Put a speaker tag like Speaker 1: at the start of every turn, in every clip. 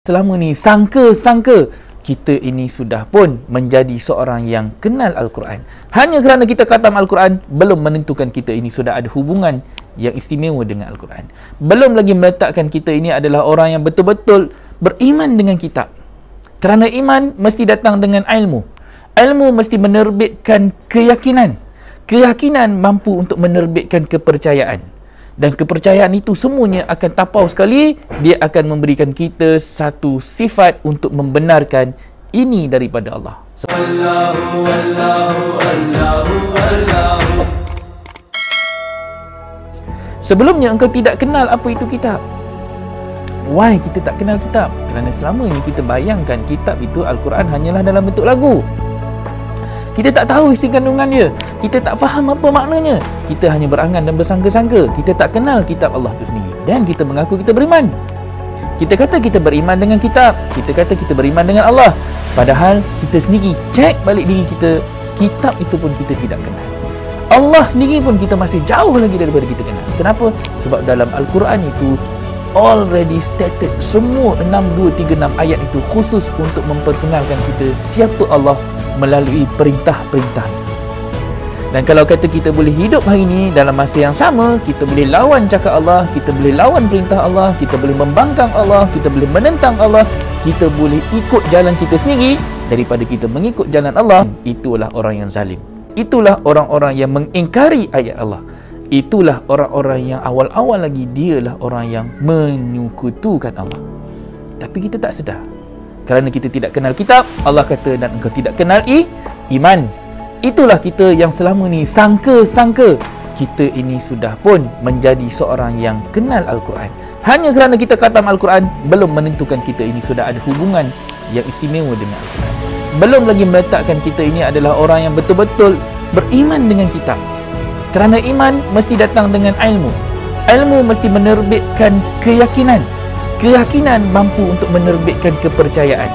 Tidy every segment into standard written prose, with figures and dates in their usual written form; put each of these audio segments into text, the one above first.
Speaker 1: Selama ni sangka-sangka kita ini sudah pun menjadi seorang yang kenal Al-Quran. Hanya kerana kita khatam Al-Quran belum menentukan kita ini sudah ada hubungan yang istimewa dengan Al-Quran. Belum lagi meletakkan kita ini adalah orang yang betul-betul beriman dengan kitab. Kerana iman mesti datang dengan ilmu. Ilmu mesti menerbitkan keyakinan. Keyakinan mampu untuk menerbitkan kepercayaan. Dan kepercayaan itu semuanya akan tapau sekali. Dia akan memberikan kita satu sifat untuk membenarkan ini daripada Allah.
Speaker 2: Allahu, Allahu, Allahu, Allahu.
Speaker 1: Sebelumnya engkau tidak kenal apa itu kitab. Why kita tak kenal kitab? Kerana selama ini kita bayangkan kitab itu Al-Quran hanyalah dalam bentuk lagu. Kita tak tahu isi kandungan dia. Kita tak faham apa maknanya. Kita hanya berangan dan bersangka-sangka. Kita tak kenal kitab Allah itu sendiri. Dan kita mengaku kita beriman. Kita kata kita beriman dengan kitab. Kita kata kita beriman dengan Allah. Padahal kita sendiri cek balik diri kita, kitab itu pun kita tidak kenal. Allah sendiri pun kita masih jauh lagi daripada kita kenal. Kenapa? Sebab dalam Al-Quran itu already stated, semua 6, 2, 3, 6 ayat itu khusus untuk memperkenalkan kita siapa Allah melalui perintah-perintah. Dan kalau kata kita boleh hidup hari ini dalam masa yang sama, kita boleh lawan cakap Allah, kita boleh lawan perintah Allah, kita boleh membangkang Allah, kita boleh menentang Allah, kita boleh ikut jalan kita sendiri daripada kita mengikut jalan Allah, itulah orang yang zalim. Itulah orang-orang yang mengingkari ayat Allah. Itulah orang-orang yang awal-awal lagi dialah orang yang menyekutukan Allah. Tapi kita tak sedar. Kerana kita tidak kenal kitab, Allah kata dan engkau tidak kenal iman. Itulah kita yang selama ni sangka-sangka kita ini sudah pun menjadi seorang yang kenal Al-Quran. Hanya kerana kita khatam Al-Quran belum menentukan kita ini sudah ada hubungan yang istimewa dengan Al-Quran. Belum lagi meletakkan kita ini adalah orang yang betul-betul beriman dengan kitab. Kerana iman mesti datang dengan ilmu. Ilmu mesti menerbitkan keyakinan. Keyakinan mampu untuk menerbitkan kepercayaan.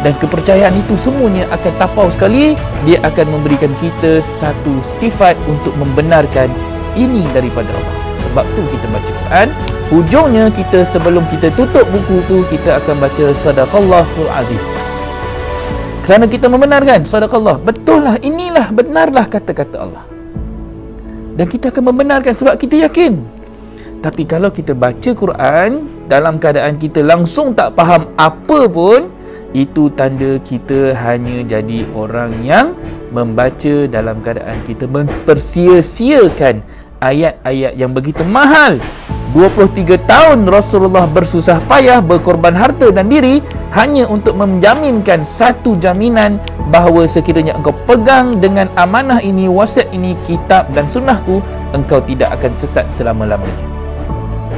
Speaker 1: Dan kepercayaan itu semuanya akan tapau sekali. Dia akan memberikan kita satu sifat untuk membenarkan ini daripada Allah. Sebab tu kita baca Quran. Hujungnya kita sebelum kita tutup buku tu, kita akan baca Sadaqallahul Azim. Kerana kita membenarkan Sadaqallah, betul lah, inilah benarlah kata-kata Allah. Dan kita akan membenarkan sebab kita yakin. Tapi kalau kita baca Quran dalam keadaan kita langsung tak faham apa pun, itu tanda kita hanya jadi orang yang membaca dalam keadaan kita mempersia-siakan ayat-ayat yang begitu mahal. 23 tahun Rasulullah bersusah payah, berkorban harta dan diri hanya untuk menjaminkan satu jaminan bahawa sekiranya engkau pegang dengan amanah ini, wasiat ini, kitab dan sunnahku, engkau tidak akan sesat selama-lamanya.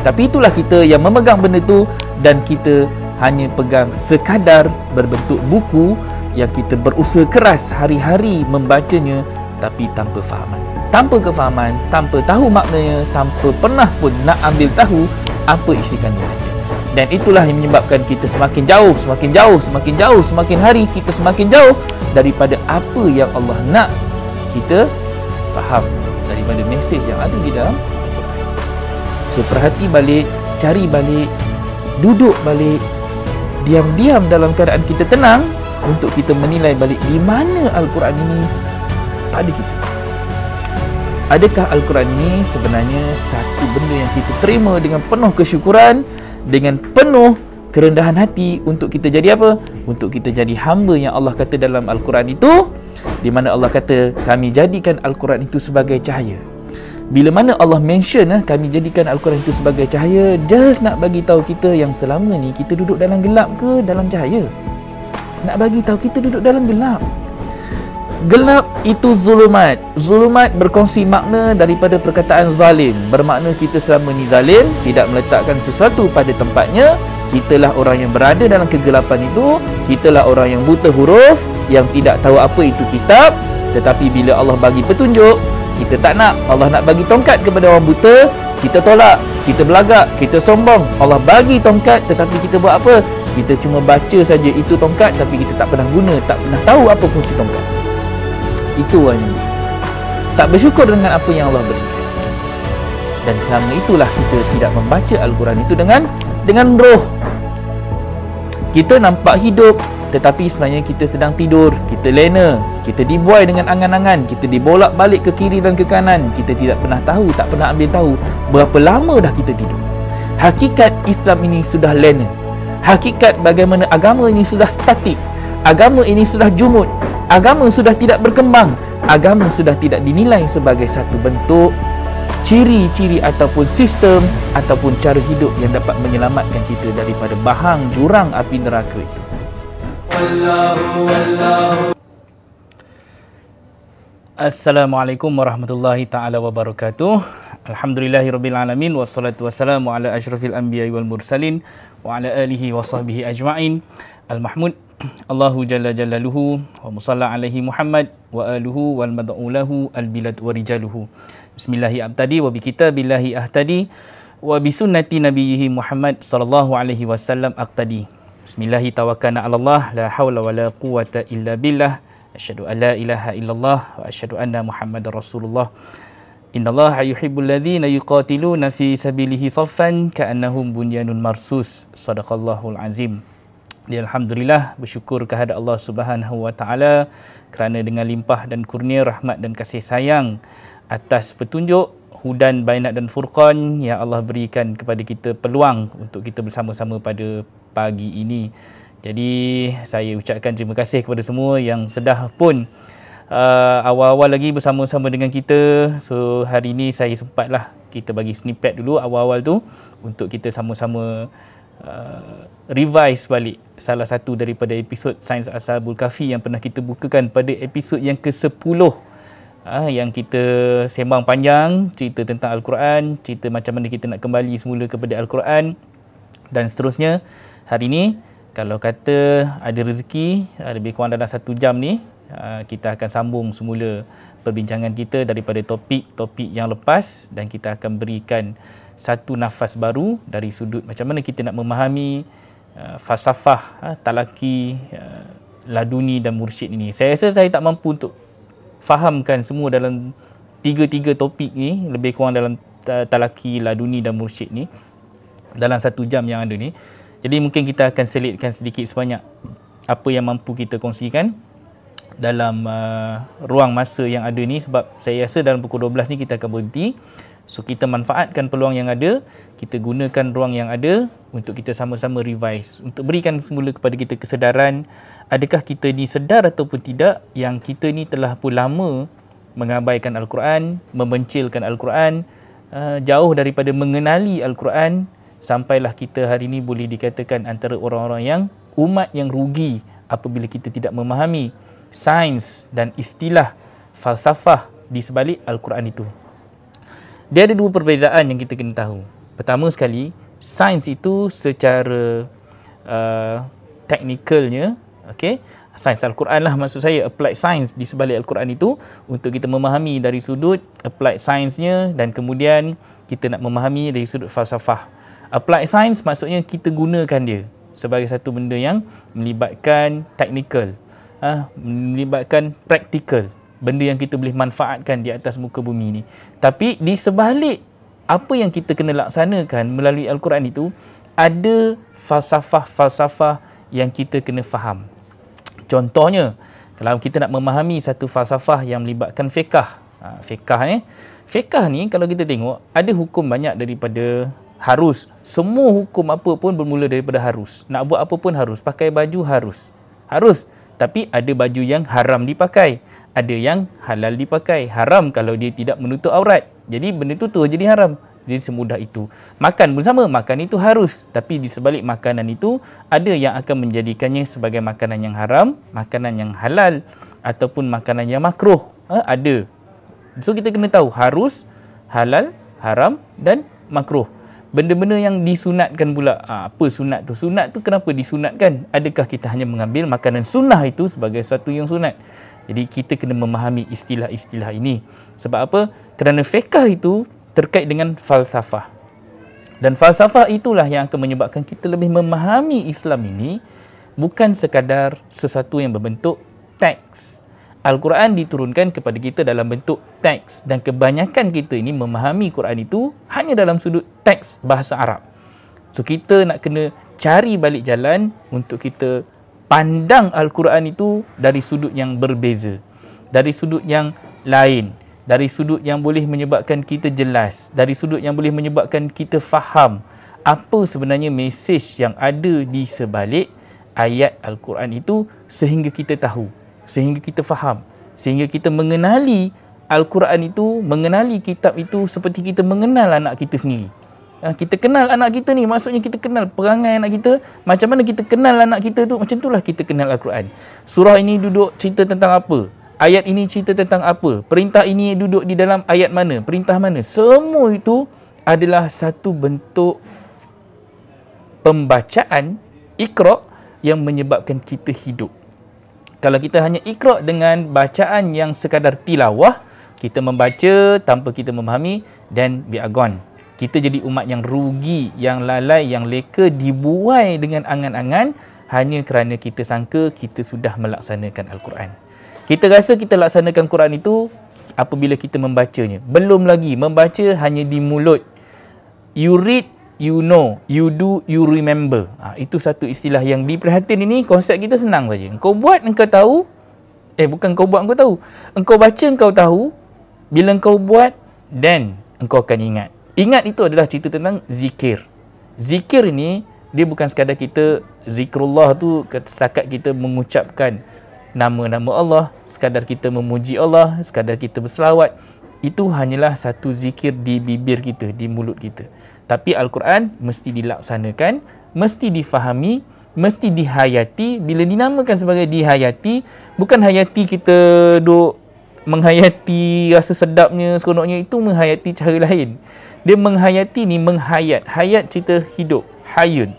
Speaker 1: Tapi itulah kita yang memegang benda itu dan kita hanya pegang sekadar berbentuk buku yang kita berusaha keras hari-hari membacanya tapi tanpa fahaman. Tanpa kefahaman, tanpa tahu maknanya, tanpa pernah pun nak ambil tahu apa isi kandungannya. Dan itulah yang menyebabkan kita semakin jauh, semakin jauh, semakin jauh, semakin hari kita semakin jauh daripada apa yang Allah nak kita faham daripada mesej yang ada di dalam Al-Quran. So perhati balik, cari balik, duduk balik, diam-diam dalam keadaan kita tenang untuk kita menilai balik di mana Al-Quran ini pada kita. Adakah Al-Quran ini sebenarnya satu benda yang kita terima dengan penuh kesyukuran, dengan penuh kerendahan hati untuk kita jadi apa? Untuk kita jadi hamba yang Allah kata dalam Al-Quran itu, di mana Allah kata kami jadikan Al-Quran itu sebagai cahaya. Bila mana Allah mention kami jadikan Al-Quran itu sebagai cahaya, just nak bagi tahu kita yang selama ni kita duduk dalam gelap ke dalam cahaya? Nak bagi tahu kita duduk dalam gelap. Gelap itu zulumat. Zulumat berkongsi makna daripada perkataan zalim. Bermakna kita selama ni zalim, tidak meletakkan sesuatu pada tempatnya. Kitalah orang yang berada dalam kegelapan itu. Kitalah orang yang buta huruf, yang tidak tahu apa itu kitab. Tetapi bila Allah bagi petunjuk, kita tak nak. Allah nak bagi tongkat kepada orang buta, kita tolak, kita belagak, kita sombong. Allah bagi tongkat tetapi kita buat apa? Kita cuma baca saja itu tongkat tapi kita tak pernah guna, tak pernah tahu apa fungsi tongkat. Itu hanya tak bersyukur dengan apa yang Allah berikan. Dan kerana itulah kita tidak membaca Al-Quran itu dengan roh. Kita nampak hidup, tetapi sebenarnya kita sedang tidur, kita lena, kita dibuai dengan angan-angan, kita dibolak balik ke kiri dan ke kanan. Kita tidak pernah tahu, tak pernah ambil tahu berapa lama dah kita tidur. Hakikat Islam ini sudah lena. Hakikat bagaimana agama ini sudah statik. Agama ini sudah jumud. Agama sudah tidak berkembang. Agama sudah tidak dinilai sebagai satu bentuk ciri-ciri ataupun sistem ataupun cara hidup yang dapat menyelamatkan kita daripada bahang jurang api neraka itu. Assalamualaikum warahmatullahi taala wabarakatuh. Alhamdulillahirabbil alamin wassalatu wassalamu ala asyrafil anbiya'i wal mursalin wa ala alihi wa sahbihi ajma'in. Al-Mahmud Allahu jalla jalaluhu wa musalla alaihi Muhammad wa aluhu wal mad'u lahu al-bilad wa rijaluhu. Bismillahi abtadi wa bi kitabillahi ahtadi wa bi sunnati nabiyhi Muhammad sallallahu alaihi wasallam aqtadi. Bismillahi tawakkalna 'ala Allah la haula wa la quwwata illa billah. Asyhadu an la ilaha illallah wa asyhadu anna Muhammadar Rasulullah. Innallaha yuhibbul ladzina yuqatiluna fi sabilihi saffan ka'annahum bunyanun marsus. Shadaqallahul azim. Alhamdulillah, bersyukur kehadrat Allah Subhanahu wa taala kerana dengan limpah dan kurnia rahmat dan kasih sayang atas petunjuk hudan bainat dan furqan yang Allah berikan kepada kita peluang untuk kita bersama-sama pada pagi ini. Jadi saya ucapkan terima kasih kepada semua yang sedah pun awal-awal lagi bersama-sama dengan kita. So hari ini saya sempatlah kita bagi snippet dulu awal-awal tu untuk kita sama-sama revise balik salah satu daripada episod Sains Ashabul Kahfi yang pernah kita bukakan pada episod yang ke-10, yang kita sembang panjang cerita tentang Al-Quran, cerita macam mana kita nak kembali semula kepada Al-Quran dan seterusnya. Hari ini kalau kata ada rezeki lebih kurang dalam 1 jam ni, kita akan sambung semula perbincangan kita daripada topik-topik yang lepas dan kita akan berikan satu nafas baru dari sudut macam mana kita nak memahami falsafah talaki, laduni dan mursyid ini. Saya rasa saya tak mampu untuk fahamkan semua dalam tiga topik ni, lebih kurang dalam talaki, laduni dan mursyid ni dalam 1 jam yang ada ni. Jadi mungkin kita akan selitkan sedikit sebanyak apa yang mampu kita kongsikan dalam ruang masa yang ada ni, sebab saya rasa dalam pukul 12 ni kita akan berhenti. So kita manfaatkan peluang yang ada, kita gunakan ruang yang ada untuk kita sama-sama revise, untuk berikan semula kepada kita kesedaran adakah kita ni sedar ataupun tidak yang kita ni telah pun lama mengabaikan Al-Quran, membencilkan Al-Quran, jauh daripada mengenali Al-Quran, sampailah kita hari ini boleh dikatakan antara orang-orang yang umat yang rugi apabila kita tidak memahami sains dan istilah falsafah di sebalik Al-Quran itu. Dia ada 2 perbezaan yang kita kena tahu. Pertama sekali, sains itu secara teknikalnya, okey, sains Al-Quran lah maksud saya, applied science di sebalik Al-Quran itu untuk kita memahami dari sudut applied science-nya dan kemudian kita nak memahami dari sudut falsafah. Applied science maksudnya kita gunakan dia sebagai satu benda yang melibatkan teknikal, melibatkan praktikal, benda yang kita boleh manfaatkan di atas muka bumi ni. Tapi di sebalik apa yang kita kena laksanakan melalui Al-Quran itu, ada falsafah-falsafah yang kita kena faham. Contohnya, kalau kita nak memahami satu falsafah yang melibatkan fiqh, fiqh ni kalau kita tengok ada hukum banyak daripada harus. Semua hukum apa pun bermula daripada harus. Nak buat apa pun harus, pakai baju harus. Tapi ada baju yang haram dipakai, ada yang halal dipakai. Haram kalau dia tidak menutup aurat, jadi benda itu terus jadi haram. Jadi semudah itu. Makan pun sama, makan itu harus, tapi di sebalik makanan itu ada yang akan menjadikannya sebagai makanan yang haram, makanan yang halal ataupun makanan yang makruh. Ada. So kita kena tahu harus, halal, haram dan makruh. Benda-benda yang disunatkan pula. Apa sunat tu? Sunat tu kenapa disunatkan? Adakah kita hanya mengambil makanan sunnah itu sebagai satu yang sunat? Jadi kita kena memahami istilah-istilah ini. Sebab apa? Kerana fiqh itu terkait dengan falsafah. Dan falsafah itulah yang akan menyebabkan kita lebih memahami Islam ini bukan sekadar sesuatu yang berbentuk teks. Al-Quran diturunkan kepada kita dalam bentuk teks dan kebanyakan kita ini memahami Quran itu hanya dalam sudut teks bahasa Arab. So kita nak kena cari balik jalan untuk kita pandang Al-Quran itu dari sudut yang berbeza, dari sudut yang lain, dari sudut yang boleh menyebabkan kita jelas, dari sudut yang boleh menyebabkan kita faham apa sebenarnya mesej yang ada di sebalik ayat Al-Quran itu, sehingga kita tahu, sehingga kita faham, sehingga kita mengenali Al-Quran itu, mengenali kitab itu seperti kita mengenal anak kita sendiri. Kita kenal anak kita ni, maksudnya kita kenal perangai anak kita. Macam mana kita kenal anak kita tu, macam itulah kita kenal Al-Quran. Surah ini duduk cerita tentang apa, ayat ini cerita tentang apa, perintah ini duduk di dalam ayat mana, perintah mana. Semua itu adalah satu bentuk pembacaan Iqra yang menyebabkan kita hidup. Kalau kita hanya Iqra dengan bacaan yang sekadar tilawah, kita membaca tanpa kita memahami, dan we are gone. Kita jadi umat yang rugi, yang lalai, yang leka, dibuai dengan angan-angan hanya kerana kita sangka kita sudah melaksanakan Al-Quran. Kita rasa kita laksanakan Quran itu apabila kita membacanya. Belum lagi, membaca hanya di mulut. You read, you know. You do, you remember. Itu satu istilah yang diperhatikan ini. Konsep kita senang saja. Engkau buat, engkau tahu. Bukan kau buat, engkau tahu. Engkau baca, engkau tahu. Bila engkau buat, then engkau akan ingat. Ingat itu adalah cerita tentang zikir. Zikir ini, dia bukan sekadar kita, zikrullah tu setakat kita mengucapkan nama-nama Allah, sekadar kita memuji Allah, sekadar kita berselawat. Itu hanyalah satu zikir di bibir kita, di mulut kita. Tapi Al-Quran mesti dilaksanakan, mesti difahami, mesti dihayati. Bila dinamakan sebagai dihayati, bukan hayati kita duk menghayati rasa sedapnya, seronoknya, itu menghayati cara lain. Dia menghayati ni, menghayat. Hayat cerita hidup, hayun.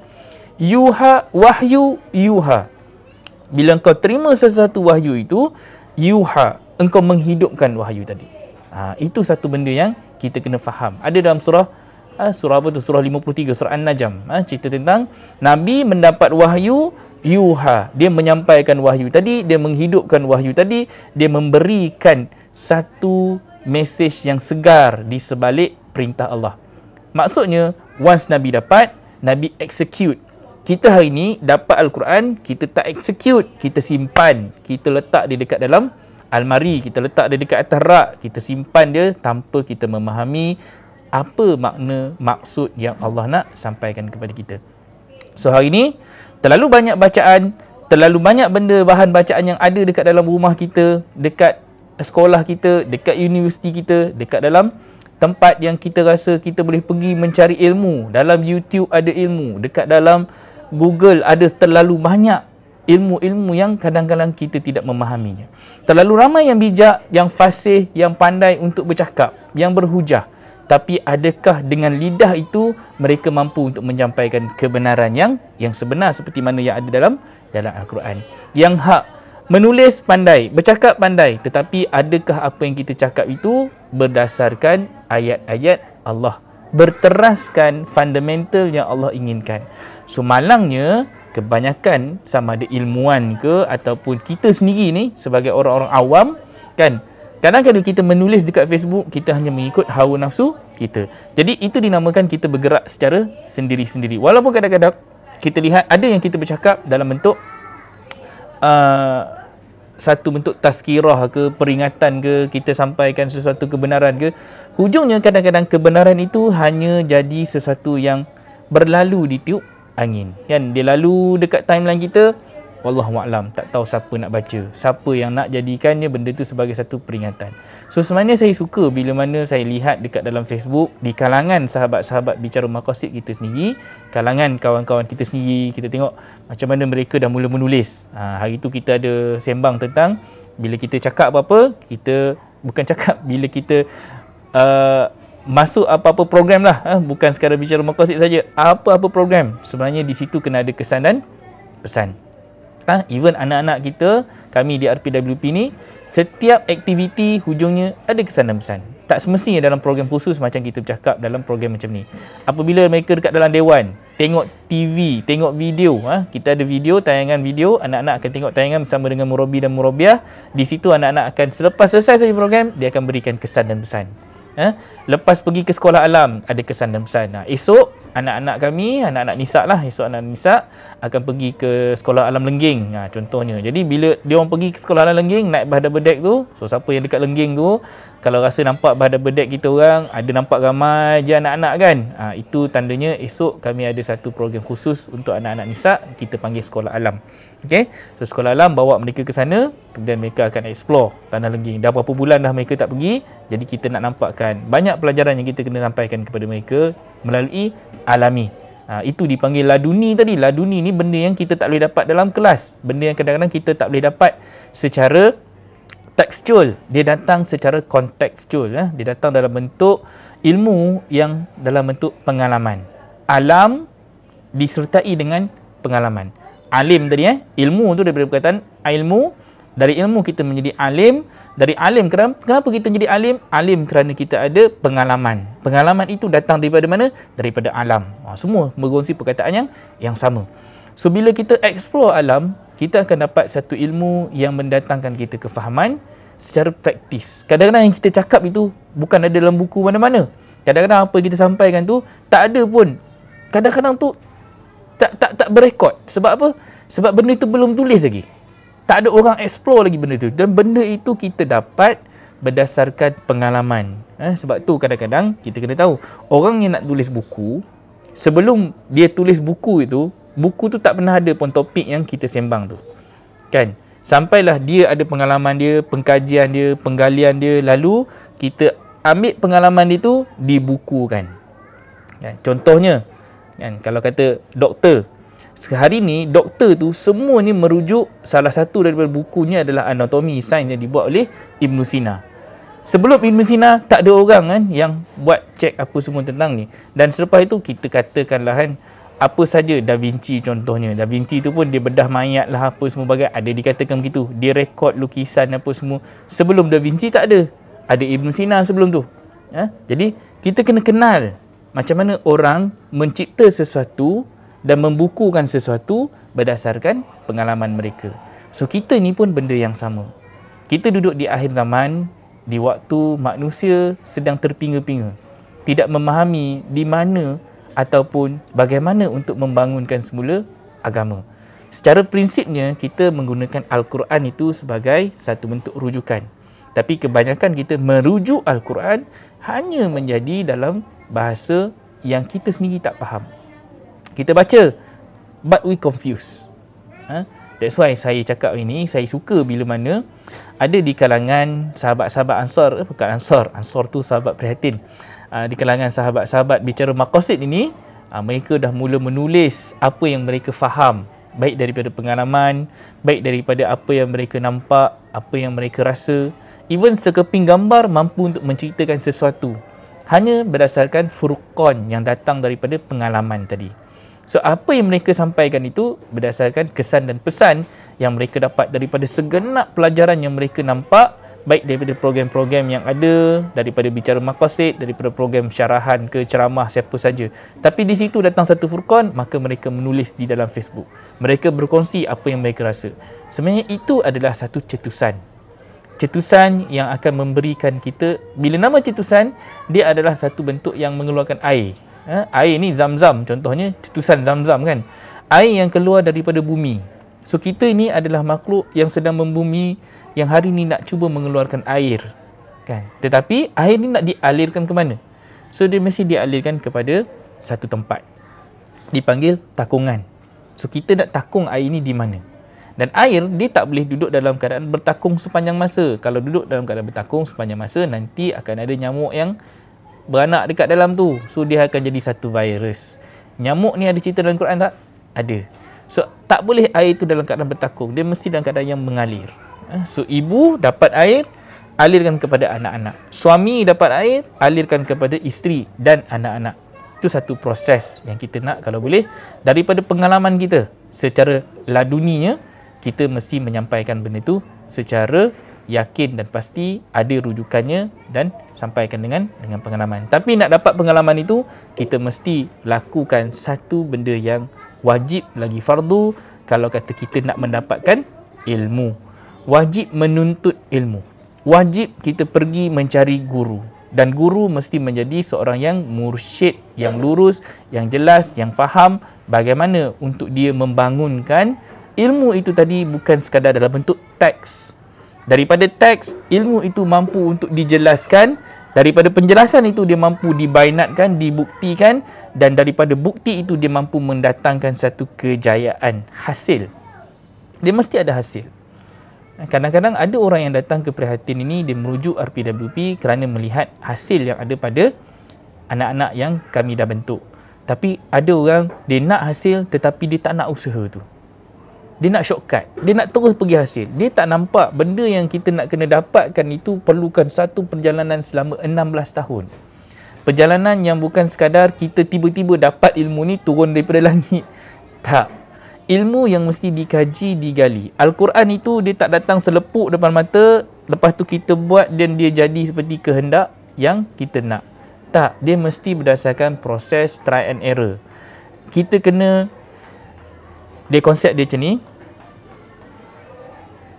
Speaker 1: Yuha, wahyu, yuha. Bila engkau terima sesuatu wahyu itu, yuha, engkau menghidupkan wahyu tadi. Itu satu benda yang kita kena faham. Ada dalam surah apa tu? Surah 53, surah An-Najm. Cerita tentang Nabi mendapat wahyu, yuha. Dia menyampaikan wahyu tadi, dia menghidupkan wahyu tadi, dia memberikan satu mesej yang segar di sebalik perintah Allah. Maksudnya, once Nabi dapat, Nabi execute. Kita hari ni dapat Al-Quran, kita tak execute, kita simpan, kita letak dia dekat dalam almari, kita letak dia dekat atas rak, kita simpan dia tanpa kita memahami apa makna, maksud yang Allah nak sampaikan kepada kita. So hari ni, terlalu banyak bacaan, terlalu banyak benda, bahan bacaan yang ada dekat dalam rumah kita, dekat sekolah kita, dekat universiti kita, dekat dalam tempat yang kita rasa kita boleh pergi mencari ilmu. Dalam YouTube ada ilmu, dekat dalam Google ada terlalu banyak ilmu-ilmu yang kadang-kadang kita tidak memahaminya. Terlalu ramai yang bijak, yang fasih, yang pandai untuk bercakap, yang berhujah. Tapi adakah dengan lidah itu mereka mampu untuk menyampaikan kebenaran yang sebenar seperti mana yang ada dalam Al-Quran? Yang hak, menulis pandai, bercakap pandai, tetapi adakah apa yang kita cakap itu berdasarkan ayat-ayat Allah, berteraskan fundamental yang Allah inginkan? So malangnya kebanyakan, sama ada ilmuwan ke ataupun kita sendiri ni sebagai orang-orang awam kan, kadang-kadang kita menulis dekat Facebook, kita hanya mengikut hawa nafsu kita. Jadi itu dinamakan kita bergerak secara sendiri-sendiri. Walaupun kadang-kadang kita lihat ada yang kita bercakap dalam bentuk satu bentuk tazkirah ke, peringatan ke, kita sampaikan sesuatu kebenaran ke. Hujungnya kadang-kadang kebenaran itu hanya jadi sesuatu yang berlalu di tiup angin. Kan dia lalu dekat timeline kita, wallahualam, tak tahu siapa nak baca, siapa yang nak jadikannya benda tu sebagai satu peringatan. So sebenarnya saya suka bila mana saya lihat dekat dalam Facebook, di kalangan sahabat-sahabat bicara maqasid kita sendiri, kalangan kawan-kawan kita sendiri, kita tengok macam mana mereka dah mula menulis. Hari tu kita ada sembang tentang bila kita cakap apa-apa, kita bukan cakap, bila kita masuk apa-apa program lah, bukan sekadar bicara maqasid saja, apa-apa program, sebenarnya di situ kena ada kesan dan pesan. Even anak-anak kita, kami di RPWP ni, setiap aktiviti hujungnya ada kesan dan pesan. Tak semestinya dalam program khusus macam kita bercakap dalam program macam ni. Apabila mereka dekat dalam dewan, tengok TV, tengok video, kita ada video, tayangan video, anak-anak akan tengok tayangan bersama dengan murabi dan murabiah. Di situ anak-anak akan, selepas selesai saja program, dia akan berikan kesan dan pesan. Lepas pergi ke sekolah alam, ada kesan dan pesan. Esok anak-anak kami, anak-anak Nisa lah, esok anak Nisa akan pergi ke sekolah alam lengging, contohnya. Jadi bila dia orang pergi ke sekolah alam lengging, naik bahadah berdek tu, so siapa yang dekat lengging tu, kalau rasa nampak bahadah berdek kita orang, ada nampak ramai je anak-anak kan, itu tandanya esok kami ada satu program khusus untuk anak-anak Nisa, kita panggil sekolah alam. Okay, so sekolah alam bawa mereka ke sana, kemudian mereka akan explore tanah lengging. Dah berapa bulan dah mereka tak pergi, jadi kita nak nampakkan banyak pelajaran yang kita kena sampaikan kepada mereka melalui alami. Itu dipanggil laduni tadi. Laduni ni benda yang kita tak boleh dapat dalam kelas, benda yang kadang-kadang kita tak boleh dapat secara tekstual, dia datang secara kontekstual. Dia datang dalam bentuk ilmu yang dalam bentuk pengalaman. Alam disertai dengan pengalaman. Alim tadi, ilmu tu daripada perkataan ilmu. Dari ilmu kita menjadi alim. Dari alim, kenapa kita jadi alim? Alim kerana kita ada pengalaman. Pengalaman itu datang daripada mana? Daripada alam. Semua berkongsi perkataan yang sama. So bila kita explore alam, kita akan dapat satu ilmu yang mendatangkan kita kefahaman secara praktis. Kadang-kadang yang kita cakap itu bukan ada dalam buku mana-mana. Kadang-kadang apa kita sampaikan tu tak ada pun. Kadang-kadang tu tak berekod. Sebab apa? Sebab benda itu belum tulis lagi. Tak ada orang explore lagi benda itu. Dan benda itu kita dapat berdasarkan pengalaman. Sebab tu kadang-kadang kita kena tahu, orang yang nak tulis buku, sebelum dia tulis buku itu, buku tu tak pernah ada pun topik yang kita sembang tu. Kan? Sampailah dia ada pengalaman dia, pengkajian dia, penggalian dia, lalu kita ambil pengalaman itu dibukukan. Kan? Contohnya, kan, kalau kata doktor, sehari ni doktor tu semua ni merujuk salah satu daripada bukunya adalah Anatomi Sains yang dibuat oleh Ibn Sina. Sebelum Ibn Sina tak ada orang kan yang buat cek apa semua tentang ni. Dan selepas itu kita katakanlah kan, apa saja Da Vinci contohnya. Da Vinci tu pun dia bedah mayat lah apa semua bagai, ada dikatakan begitu. Dia rekod lukisan apa semua. Sebelum Da Vinci tak ada. Ada Ibn Sina sebelum tu. Jadi kita kena kenal macam mana orang mencipta sesuatu dan membukukan sesuatu berdasarkan pengalaman mereka. So kita ni pun benda yang sama. Kita duduk di akhir zaman, di waktu manusia sedang terpinga-pinga, tidak memahami di mana ataupun bagaimana untuk membangunkan semula agama. Secara prinsipnya kita menggunakan Al-Quran itu sebagai satu bentuk rujukan. Tapi kebanyakan kita merujuk Al-Quran hanya menjadi dalam bahasa yang kita sendiri tak faham. Kita baca, but we confuse. That's why saya cakap ini, saya suka bila mana ada di kalangan sahabat-sahabat Ansar, bukan Ansar tu sahabat prihatin. Di kalangan sahabat-sahabat bicara maqasid ini, mereka dah mula menulis apa yang mereka faham, baik daripada pengalaman, baik daripada apa yang mereka nampak, apa yang mereka rasa. Even sekeping gambar mampu untuk menceritakan sesuatu hanya berdasarkan furqan yang datang daripada pengalaman tadi. So apa yang mereka sampaikan itu berdasarkan kesan dan pesan yang mereka dapat daripada segenap pelajaran yang mereka nampak, baik daripada program-program yang ada, daripada bicara maqasid, daripada program syarahan ke ceramah siapa saja. Tapi di situ datang satu furqan, maka mereka menulis di dalam Facebook. Mereka berkongsi apa yang mereka rasa. Sebenarnya itu adalah satu cetusan. Cetusan yang akan memberikan kita, bila nama cetusan, dia adalah satu bentuk yang mengeluarkan air. Air ni zam-zam, contohnya cetusan zam-zam kan. Air yang keluar daripada bumi. So kita ini adalah makhluk yang sedang membumi, yang hari ni nak cuba mengeluarkan air kan. Tetapi air ni nak dialirkan ke mana? So dia mesti dialirkan kepada satu tempat, dipanggil takungan. So kita nak takung air ni di mana? Dan air dia tak boleh duduk dalam keadaan bertakung sepanjang masa. Kalau duduk dalam keadaan bertakung sepanjang masa, nanti akan ada nyamuk yang beranak dekat dalam tu. So dia akan jadi satu virus. Nyamuk ni ada cerita dalam Quran tak? Ada. So tak boleh air tu dalam keadaan bertakung. Dia mesti dalam keadaan yang mengalir. So ibu dapat air, alirkan kepada anak-anak. Suami dapat air, alirkan kepada isteri dan anak-anak. Itu satu proses yang kita nak kalau boleh. Daripada pengalaman kita, secara laduninya, kita mesti menyampaikan benda itu secara yakin dan pasti, ada rujukannya dan sampaikan dengan pengalaman. Tapi nak dapat pengalaman itu, kita mesti lakukan satu benda yang wajib lagi fardu kalau kata kita nak mendapatkan ilmu. Wajib menuntut ilmu. Wajib kita pergi mencari guru. Dan guru mesti menjadi seorang yang mursyid, yang lurus, yang jelas, yang faham bagaimana untuk dia membangunkan ilmu itu tadi bukan sekadar dalam bentuk teks. Daripada teks, ilmu itu mampu untuk dijelaskan. Daripada penjelasan itu dia mampu dibainatkan, dibuktikan, dan daripada bukti itu dia mampu mendatangkan satu kejayaan, hasil. Dia mesti ada hasil. Kadang-kadang ada orang yang datang ke Prihatin ini, dia merujuk RPWP kerana melihat hasil yang ada pada anak-anak yang kami dah bentuk. Tapi ada orang, dia nak hasil tetapi dia tak nak usaha tu. Dia nak shortcut, dia nak terus pergi hasil. Dia tak nampak benda yang kita nak kena dapatkan itu perlukan satu perjalanan selama 16 tahun. Perjalanan yang bukan sekadar kita tiba-tiba dapat ilmu ni turun daripada langit. Tak. Ilmu yang mesti dikaji, digali. Al-Quran itu dia tak datang selepuk depan mata, lepas tu kita buat dan dia jadi seperti kehendak yang kita nak. Tak, dia mesti berdasarkan proses try and error. Kita kena, dia konsep dia macam ni.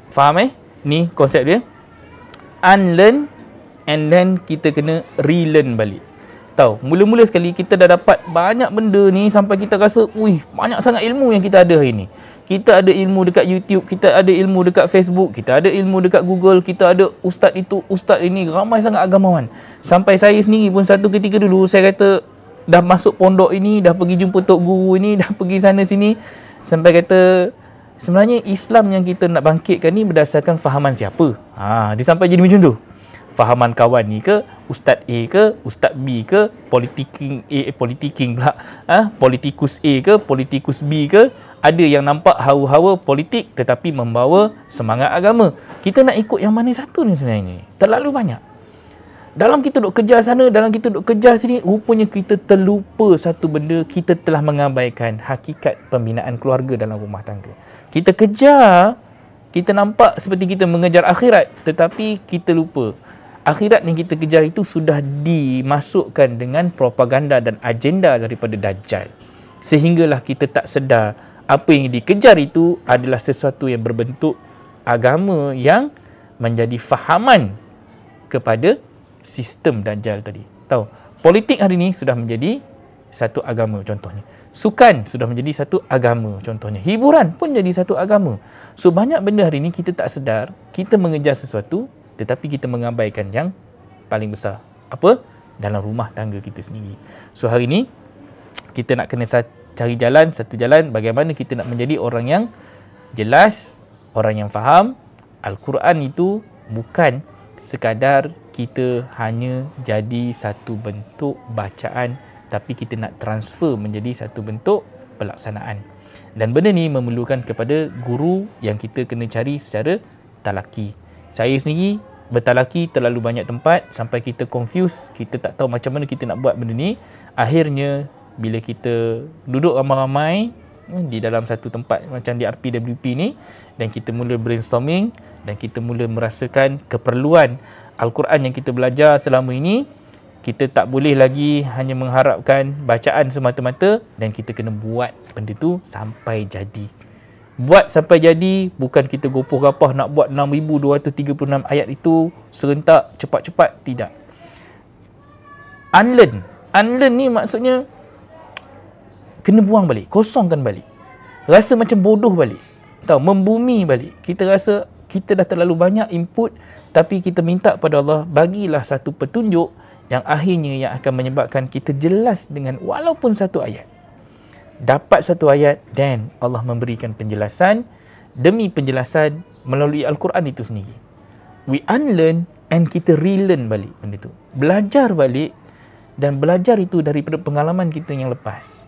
Speaker 1: Faham Ni konsep dia. Unlearn and then kita kena relearn balik. Tahu, mula-mula sekali kita dah dapat banyak benda ni sampai kita rasa, banyak sangat ilmu yang kita ada hari ni. Kita ada ilmu dekat YouTube, kita ada ilmu dekat Facebook, kita ada ilmu dekat Google, kita ada ustaz itu, ustaz ini, ramai sangat agamawan. Sampai saya sendiri pun satu ketika dulu saya kata dah masuk pondok ini, dah pergi jumpa tok guru ini, dah pergi sana sini, sampai kata sebenarnya Islam yang kita nak bangkitkan ni berdasarkan fahaman siapa? Dia sampai jadi macam tu. Fahaman kawan ni ke, Ustaz A ke, Ustaz B ke, politikus A ke, politikus B ke. Ada yang nampak hawa-hawa politik tetapi membawa semangat agama. Kita nak ikut yang mana satu ni sebenarnya? Terlalu banyak. Dalam kita duk kejar sana, dalam kita duk kejar sini, rupanya kita terlupa satu benda, kita telah mengabaikan hakikat pembinaan keluarga dalam rumah tangga. Kita kejar, kita nampak seperti kita mengejar akhirat, tetapi kita lupa. Akhirat yang kita kejar itu sudah dimasukkan dengan propaganda dan agenda daripada Dajjal. Sehinggalah kita tak sedar apa yang dikejar itu adalah sesuatu yang berbentuk agama yang menjadi fahaman kepada sistem Dajjal tadi. Tahu, politik hari ini sudah menjadi satu agama contohnya. Sukan sudah menjadi satu agama contohnya. Hiburan pun jadi satu agama. So banyak benda hari ini kita tak sedar, kita mengejar sesuatu tetapi kita mengabaikan yang paling besar. Apa? Dalam rumah tangga kita sendiri. So hari ini kita nak kena cari jalan, satu jalan bagaimana kita nak menjadi orang yang jelas, orang yang faham. Al-Quran itu bukan sekadar kita hanya jadi satu bentuk bacaan, tapi kita nak transfer menjadi satu bentuk pelaksanaan. Dan benda ni memerlukan kepada guru yang kita kena cari secara talaki. Saya sendiri bertalaki terlalu banyak tempat sampai kita confuse, kita tak tahu macam mana kita nak buat benda ni. Akhirnya bila kita duduk ramai-ramai di dalam satu tempat macam di RPWP ni dan kita mula brainstorming dan kita mula merasakan keperluan Al-Quran yang kita belajar selama ini, kita tak boleh lagi hanya mengharapkan bacaan semata-mata dan kita kena buat benda tu sampai jadi. Buat sampai jadi, bukan kita gopoh gapah nak buat 6,236 ayat itu serentak, cepat-cepat, tidak. Unlearn. Unlearn ni maksudnya kena buang balik, kosongkan balik. Rasa macam bodoh balik. Tahu, membumi balik. Kita rasa kita dah terlalu banyak input, tapi kita minta pada Allah, bagilah satu petunjuk yang akhirnya yang akan menyebabkan kita jelas dengan walaupun satu ayat. Dapat satu ayat dan Allah memberikan penjelasan demi penjelasan melalui Al-Quran itu sendiri. We unlearn and kita relearn balik benda tu. Belajar balik, dan belajar itu daripada pengalaman kita yang lepas.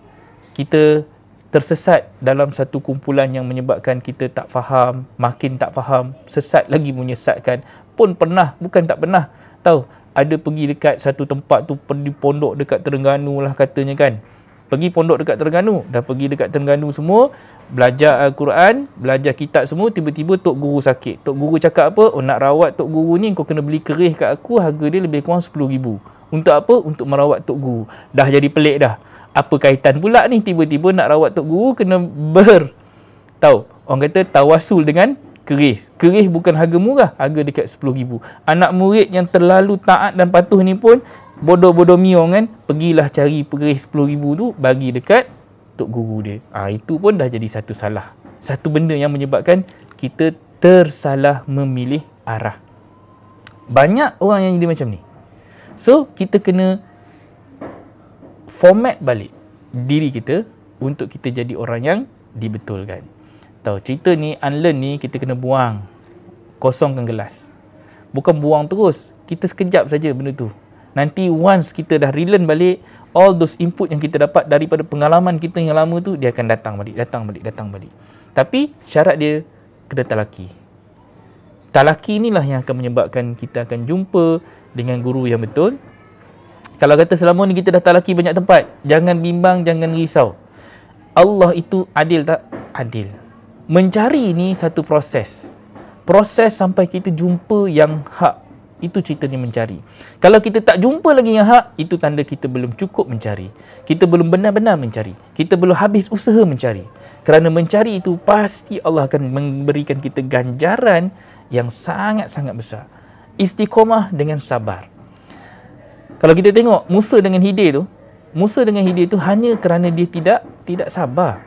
Speaker 1: Kita tersesat dalam satu kumpulan yang menyebabkan kita tak faham, makin tak faham, sesat lagi menyesatkan. Pun pernah, bukan tak pernah. Tahu, ada pergi dekat satu tempat tu, pergi pondok dekat Terengganu lah katanya kan. Pergi pondok dekat Terengganu, dah pergi dekat Terengganu semua, belajar Al-Quran, belajar kitab semua, tiba-tiba tok guru sakit. Tok guru cakap apa? Oh, nak rawat tok guru ni kau kena beli kerih kat aku, harga dia lebih kurang 10,000. Untuk apa? Untuk merawat tok guru. Dah jadi pelik dah. Apa kaitan pula ni tiba-tiba nak rawat tok guru kena tahu, orang kata tawasul dengan Keris bukan harga murah, harga dekat 10,000. Anak murid yang terlalu taat dan patuh ni pun bodoh-bodoh miong kan, pergilah cari keris 10,000 tu, bagi dekat tok guru dia. Itu pun dah jadi satu salah. Satu benda yang menyebabkan kita tersalah memilih arah. Banyak orang yang jadi macam ni. So, kita kena format balik diri kita untuk kita jadi orang yang dibetulkan. Tahu cerita ni, unlearn ni, kita kena buang. Kosongkan gelas. Bukan buang terus. Kita sekejap saja benda tu. Nanti once kita dah relearn balik, all those input yang kita dapat daripada pengalaman kita yang lama tu, dia akan datang balik. Tapi syarat dia kena talaki. Talaki inilah yang akan menyebabkan kita akan jumpa dengan guru yang betul. Kalau kata selama ni kita dah talaki banyak tempat, jangan bimbang, jangan risau. Allah itu adil tak? Adil. Mencari ni satu proses. Proses sampai kita jumpa yang hak. Itu ceritanya mencari. Kalau kita tak jumpa lagi yang hak, itu tanda kita belum cukup mencari. Kita belum benar-benar mencari. Kita belum habis usaha mencari. Kerana mencari itu pasti Allah akan memberikan kita ganjaran yang sangat-sangat besar. Istiqomah dengan sabar. Kalau kita tengok Musa dengan Khidir tu hanya kerana dia tidak sabar.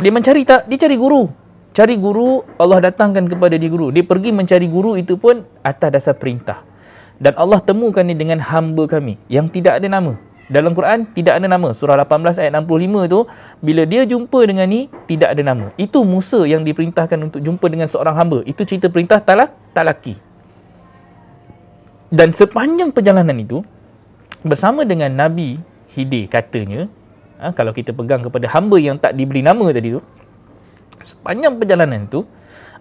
Speaker 1: Dia mencari tak? Dia cari guru. Cari guru, Allah datangkan kepada dia guru. Dia pergi mencari guru itu pun atas dasar perintah. Dan Allah temukan ni dengan hamba kami yang tidak ada nama. Dalam Quran tidak ada nama. Surah 18 ayat 65 tu, bila dia jumpa dengan ni, tidak ada nama. Itu Musa yang diperintahkan untuk jumpa dengan seorang hamba. Itu cerita perintah talaki. Dan sepanjang perjalanan itu, bersama dengan Nabi Khidir katanya, kalau kita pegang kepada hamba yang tak diberi nama tadi tu, sepanjang perjalanan tu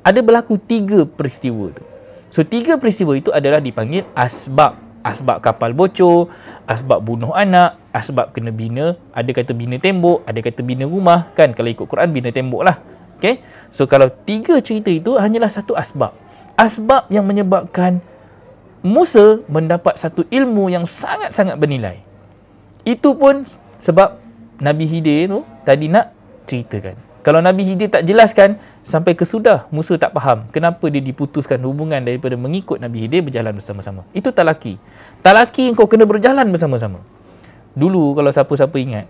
Speaker 1: ada berlaku 3 peristiwa tu. So 3 peristiwa itu adalah dipanggil asbab. Asbab kapal bocor, asbab bunuh anak, asbab kena bina, ada kata bina tembok, ada kata bina rumah, kan? Kalau ikut Quran bina tembok lah. Okay? So kalau 3 cerita itu hanyalah satu asbab. Asbab yang menyebabkan Musa mendapat satu ilmu yang sangat-sangat bernilai. Itu pun sebab Nabi Khidir tu tadi nak ceritakan. Kalau Nabi Khidir tak jelaskan, sampai kesudah Musa tak faham kenapa dia diputuskan hubungan daripada mengikut Nabi Khidir berjalan bersama-sama. Itu talaki. Talaki kau kena berjalan bersama-sama. Dulu kalau siapa-siapa ingat,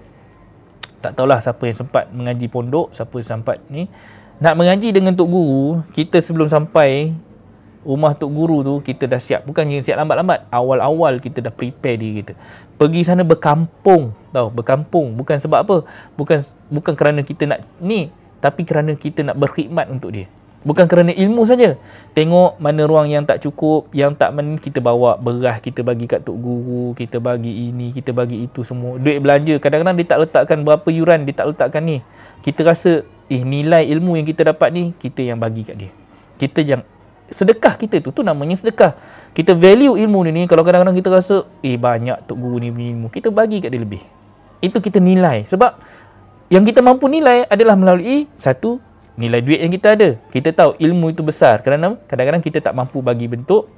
Speaker 1: tak tahulah siapa yang sempat mengaji pondok, siapa yang sempat ni, nak mengaji dengan Tok Guru, kita sebelum sampai rumah Tok Guru tu, kita dah siap. Bukannya siap lambat-lambat. Awal-awal kita dah prepare diri kita. Pergi sana berkampung. Tahu, berkampung. Bukan sebab apa? Bukan kerana kita nak ni, tapi kerana kita nak berkhidmat untuk dia. Bukan kerana ilmu saja. Tengok mana ruang yang tak cukup, yang tak kita bawa beras, kita bagi kat Tok Guru, kita bagi ini, kita bagi itu semua. Duit belanja, kadang-kadang dia tak letakkan berapa yuran, dia tak letakkan ni. Kita rasa, nilai ilmu yang kita dapat ni, kita yang bagi kat dia. Kita yang sedekah kita tu namanya sedekah. Kita value ilmu ni. Kalau kadang-kadang kita rasa banyak Tok Guru ni punya ilmu, kita bagi kat dia lebih. Itu kita nilai. Sebab yang kita mampu nilai adalah melalui satu, nilai duit yang kita ada. Kita tahu ilmu itu besar kerana kadang-kadang kita tak mampu bagi bentuk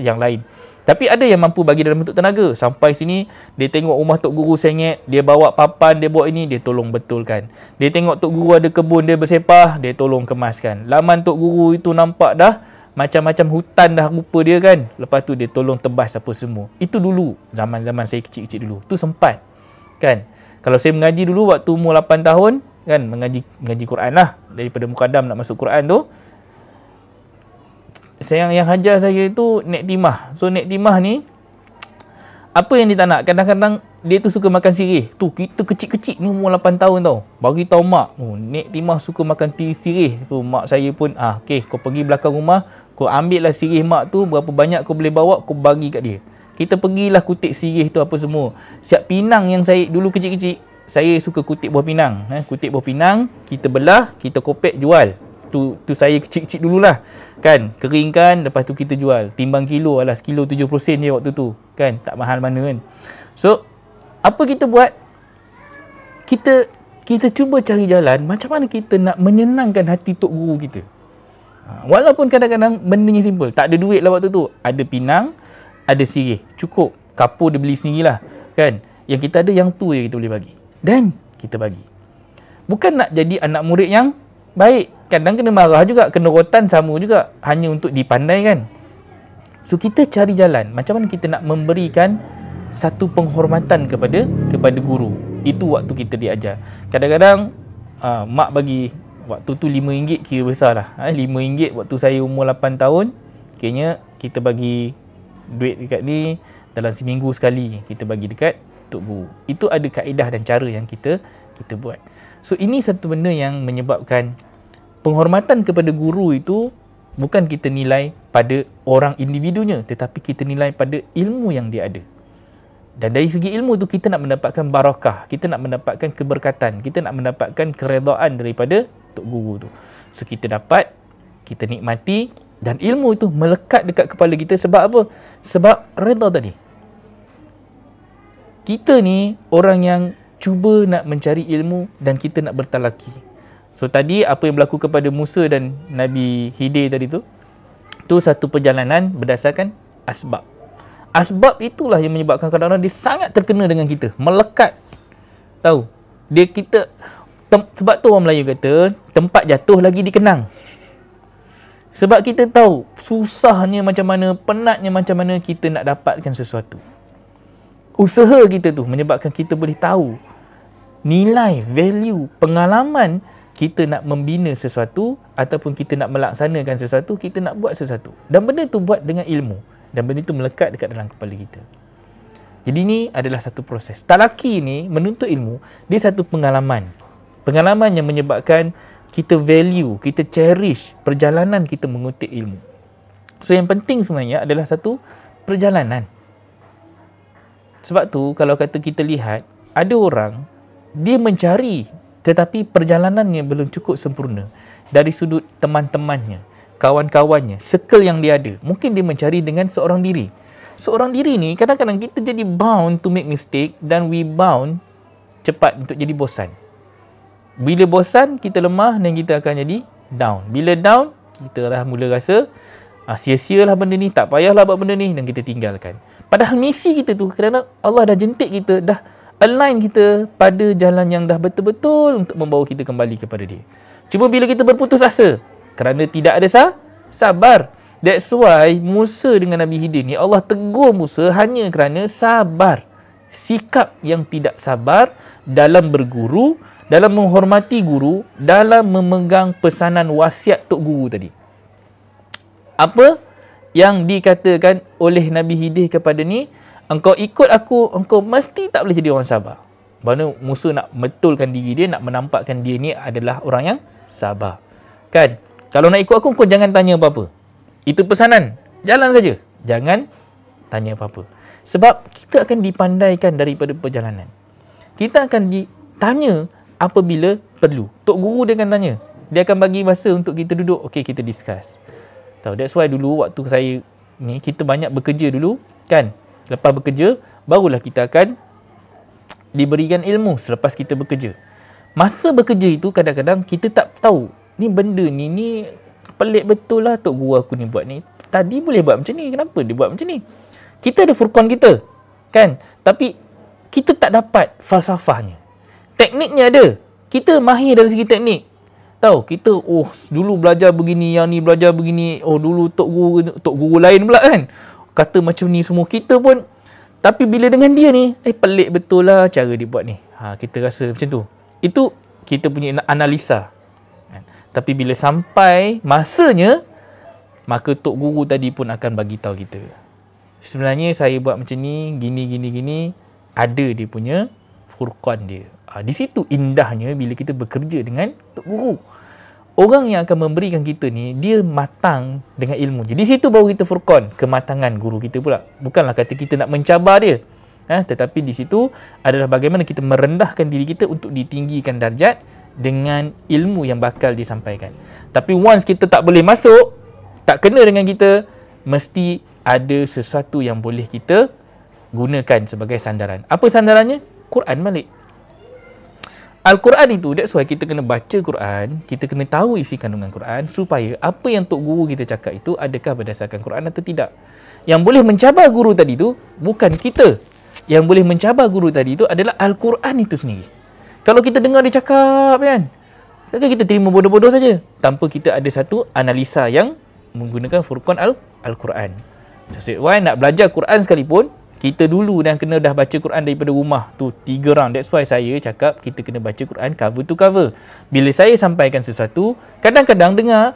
Speaker 1: yang lain. Tapi ada yang mampu bagi dalam bentuk tenaga. Sampai sini, dia tengok rumah Tok Guru sengit, dia bawa papan, dia bawa ini, dia tolong betulkan. Dia tengok Tok Guru ada kebun, dia bersepah, dia tolong kemaskan. Laman Tok Guru itu nampak dah macam-macam hutan dah rupa dia kan. Lepas tu dia tolong tebas apa semua. Itu dulu, zaman-zaman saya kecil-kecil dulu. Tu sempat. Kan? Kalau saya mengaji dulu waktu umur 8 tahun, kan, mengaji Quran lah. Daripada Muqaddam nak masuk Quran tu, yang hajar saya tu Nek Timah. So Nek Timah ni, apa yang dia tak nak, kadang-kadang dia tu suka makan sirih. Tu kita kecil-kecil ni umur 8 tahun tau. Bagi tahu mak, Nek Timah suka makan sirih. Tu mak saya pun, okey, kau pergi belakang rumah, kau ambil lah sirih mak tu, berapa banyak kau boleh bawa, kau bagi kat dia. Kita pergilah kutip sirih tu apa semua. Siap pinang yang saya dulu kecil-kecil, saya suka kutip buah pinang. Kutip buah pinang, kita belah, kita kopek, jual. Tu saya kecil-kecil dululah. Kan, keringkan, lepas tu kita jual. Timbang kilo, alah sekilo 70 sen je waktu tu. Kan, tak mahal mana kan. So, apa kita buat? Kita cuba cari jalan macam mana kita nak menyenangkan hati Tok Guru kita. Walaupun kadang-kadang bendanya simple. Tak ada duit lah waktu tu. Ada pinang, ada sirih. Cukup. Kapur dia beli sendirilah. Kan? Yang kita ada, yang tu je kita boleh bagi. Dan kita bagi. Bukan nak jadi anak murid yang baik. Kadang kena marah juga, kena rotan sama juga, hanya untuk dipandai kan. So kita cari jalan macam mana kita nak memberikan satu penghormatan kepada guru. Itu waktu kita diajar. Kadang-kadang mak bagi waktu tu RM5 kira besar lah. RM5 waktu saya umur 8 tahun, kayaknya kita bagi duit dekat ni dalam seminggu sekali kita bagi dekat tok guru. Itu ada kaedah dan cara yang kita buat. So ini satu benda yang menyebabkan penghormatan kepada guru itu bukan kita nilai pada orang individunya, tetapi kita nilai pada ilmu yang dia ada. Dan dari segi ilmu tu kita nak mendapatkan barakah, kita nak mendapatkan keberkatan, kita nak mendapatkan keredaan daripada tok guru tu. So kita dapat, kita nikmati, dan ilmu itu melekat dekat kepala kita. Sebab apa? Sebab redha tadi. Kita ni orang yang cuba nak mencari ilmu dan kita nak bertalaki. So tadi apa yang berlaku kepada Musa dan Nabi Khidir tadi tu satu perjalanan berdasarkan asbab. Asbab itulah yang menyebabkan kadang-kadang dia sangat terkena dengan kita, melekat. Tahu? Sebab tu orang Melayu kata tempat jatuh lagi dikenang. Sebab kita tahu susahnya macam mana, penatnya macam mana kita nak dapatkan sesuatu. Usaha kita tu menyebabkan kita boleh tahu nilai, value, pengalaman kita nak membina sesuatu ataupun kita nak melaksanakan sesuatu, kita nak buat sesuatu. Dan benda tu buat dengan ilmu. Dan benda tu melekat dekat dalam kepala kita. Jadi ni adalah satu proses. Talaki ni, menuntut ilmu, dia satu pengalaman. Pengalaman yang menyebabkan kita value, kita cherish perjalanan kita mengutip ilmu. So yang penting sebenarnya adalah satu perjalanan. Sebab tu kalau kata kita lihat, ada orang, dia mencari tetapi perjalanannya belum cukup sempurna. Dari sudut teman-temannya, kawan-kawannya, circle yang dia ada. Mungkin dia mencari dengan seorang diri. Seorang diri ni kadang-kadang kita jadi bound to make mistake dan we bound cepat untuk jadi bosan. Bila bosan, kita lemah dan kita akan jadi down. Bila down, kita dah mula rasa sia-sialah benda ni, tak payahlah buat benda ni dan kita tinggalkan. Padahal misi kita tu kadang-kadang Allah dah jentik kita, dah align kita pada jalan yang dah betul-betul untuk membawa kita kembali kepada dia. Cuma bila kita berputus asa kerana tidak ada sabar. That's why Musa dengan Nabi Khidir ni Allah tegur Musa hanya kerana sabar. Sikap yang tidak sabar dalam berguru, dalam menghormati guru, dalam memegang pesanan wasiat tok guru tadi. Apa yang dikatakan oleh Nabi Khidir kepada ni, engkau ikut aku, engkau mesti tak boleh jadi orang sabar. Mana Musa nak betulkan diri dia, nak menampakkan dia ni adalah orang yang sabar. Kan? Kalau nak ikut aku, kau jangan tanya apa-apa. Itu pesanan. Jalan saja. Jangan tanya apa-apa. Sebab kita akan dipandaikan daripada perjalanan. Kita akan ditanya apabila perlu. Tok guru dia akan tanya. Dia akan bagi masa untuk kita duduk. Okey, kita discuss. Tahu, that's why dulu waktu saya ni, kita banyak bekerja dulu. Kan? Lepas bekerja, barulah kita akan diberikan ilmu selepas kita bekerja. Masa bekerja itu kadang-kadang kita tak tahu, ni benda ni pelik betul lah tok guru aku ni buat ni. Tadi boleh buat macam ni, kenapa dia buat macam ni? Kita ada furqan kita, kan? Tapi kita tak dapat falsafahnya. Tekniknya ada. Kita mahir dari segi teknik. Tahu, kita dulu belajar begini, yang ni belajar begini. Dulu tok guru lain pula kan. Kata macam ni semua, kita pun. Tapi bila dengan dia ni, pelik betul lah cara dia buat ni. Kita rasa macam tu. Itu kita punya analisa. Tapi bila sampai masanya, maka tok guru tadi pun akan bagi tahu kita. Sebenarnya saya buat macam ni, gini. Ada dia punya furqan dia. Di situ indahnya bila kita bekerja dengan tok guru. Orang yang akan memberikan kita ni, dia matang dengan ilmu. Jadi situ baru kita furqan, kematangan guru kita pula. Bukanlah kata kita nak mencabar dia. Tetapi di situ adalah bagaimana kita merendahkan diri kita untuk ditinggikan darjat dengan ilmu yang bakal disampaikan. Tapi once kita tak boleh masuk, tak kena dengan kita, mesti ada sesuatu yang boleh kita gunakan sebagai sandaran. Apa sandarannya? Quran balik. Al-Quran itu, that's why kita kena baca Quran, kita kena tahu isi kandungan Quran supaya apa yang tok guru kita cakap itu adakah berdasarkan Quran atau tidak. Yang boleh mencabar guru tadi itu bukan kita. Yang boleh mencabar guru tadi itu adalah Al-Quran itu sendiri. Kalau kita dengar dia cakap kan, Takkan kita terima bodoh-bodoh saja tanpa kita ada satu analisa yang menggunakan Furqan Al-Quran. That's why nak belajar Quran sekalipun, kita dulu dah kena dah baca Quran daripada rumah tu 3 round. That's why saya cakap kita kena baca Quran cover to cover. Bila saya sampaikan sesuatu, kadang-kadang dengar,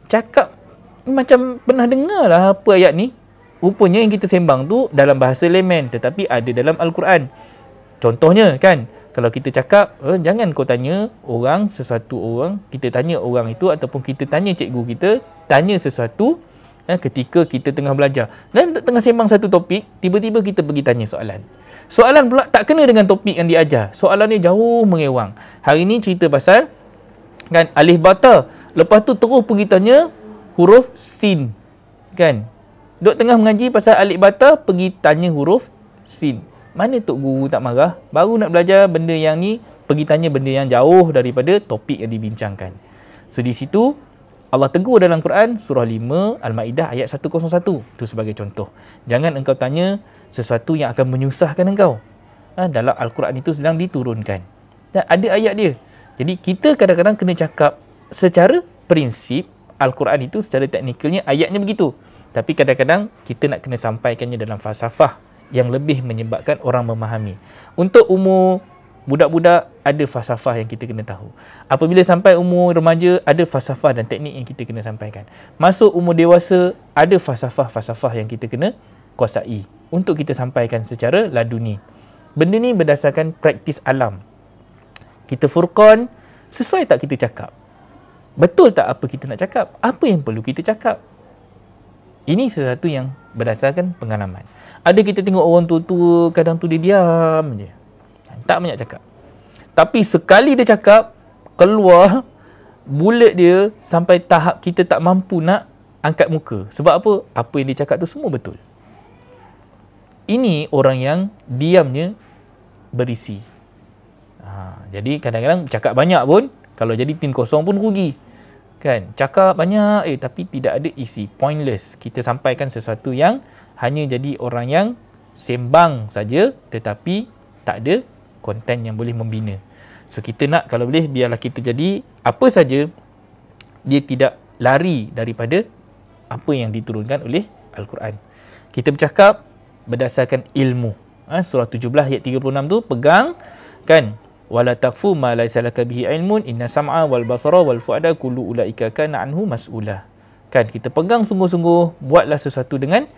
Speaker 1: cakap macam pernah dengar lah apa ayat ni. Rupanya yang kita sembang tu dalam bahasa layman, tetapi ada dalam Al-Quran. Contohnya kan, kalau kita cakap, jangan kau tanya orang, sesuatu orang, kita tanya orang itu ataupun kita tanya cikgu kita, tanya sesuatu ketika kita tengah belajar. Dan tengah sembang satu topik, tiba-tiba kita pergi tanya soalan. Soalan pula tak kena dengan topik yang diajar. Soalan ni jauh mengewang. Hari ni cerita pasal kan alif bata. Lepas tu terus pergi tanya huruf sin. Kan? Duk tengah mengaji pasal alif bata, pergi tanya huruf sin. Mana tok guru tak marah? Baru nak belajar benda yang ni, pergi tanya benda yang jauh daripada topik yang dibincangkan. So di situ Allah tegur dalam Quran surah 5 Al-Maidah ayat 101. Itu sebagai contoh. Jangan engkau tanya sesuatu yang akan menyusahkan engkau. Dalam Al-Quran itu sedang diturunkan. Dan ada ayat dia. Jadi kita kadang-kadang kena cakap secara prinsip Al-Quran itu secara teknikalnya ayatnya begitu. Tapi kadang-kadang kita nak kena sampaikannya dalam falsafah yang lebih menyebabkan orang memahami. Untuk umur budak-budak ada falsafah yang kita kena tahu. Apabila sampai umur remaja, ada falsafah dan teknik yang kita kena sampaikan. Masuk umur dewasa, ada falsafah-falsafah yang kita kena kuasai untuk kita sampaikan secara laduni. Benda ni berdasarkan praktis alam. Kita furqan, sesuai tak kita cakap? Betul tak apa kita nak cakap? Apa yang perlu kita cakap? Ini sesuatu yang berdasarkan pengalaman. Ada kita tengok orang tua-tua, kadang tu dia diam je. Tak banyak cakap. Tapi sekali dia cakap, keluar bulat dia sampai tahap kita tak mampu nak angkat muka. Sebab apa? Apa yang dia cakap tu semua betul. Ini orang yang diamnya berisi. Jadi kadang-kadang cakap banyak pun, kalau jadi tim kosong pun rugi. Kan? Cakap banyak tapi tidak ada isi. Pointless. Kita sampaikan sesuatu yang hanya jadi orang yang sembang saja tetapi tak ada konten yang boleh membina. So kita nak kalau boleh biarlah kita jadi apa saja, dia tidak lari daripada apa yang diturunkan oleh Al-Quran. Kita bercakap berdasarkan ilmu. Surah 17 ayat 36 tu pegang kan, wala taqfu ma laysa laka bihi ilmun inna sam'a wal basara wal fuada kullu ulaika kana anhu mas'ula. Kan kita pegang sungguh-sungguh, buatlah sesuatu dengan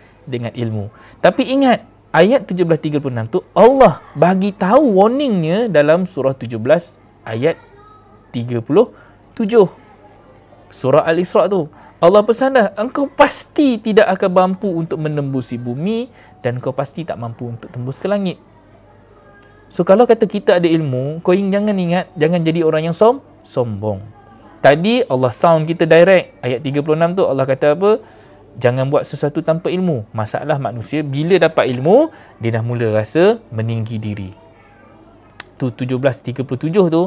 Speaker 1: ilmu. Tapi ingat ayat 17:36 tu Allah bagi tahu warningnya dalam surah 17 ayat 37. Surah Al-Isra tu Allah pesan dah, engkau pasti tidak akan mampu untuk menembusi bumi dan kau pasti tak mampu untuk tembus ke langit. So kalau kata kita ada ilmu, kau jangan jadi orang yang sombong. Tadi Allah sound kita direct. Ayat 36 tu Allah kata apa? Jangan buat sesuatu tanpa ilmu. Masalah manusia, bila dapat ilmu, dia dah mula rasa meninggi diri. Tu 17:37 tu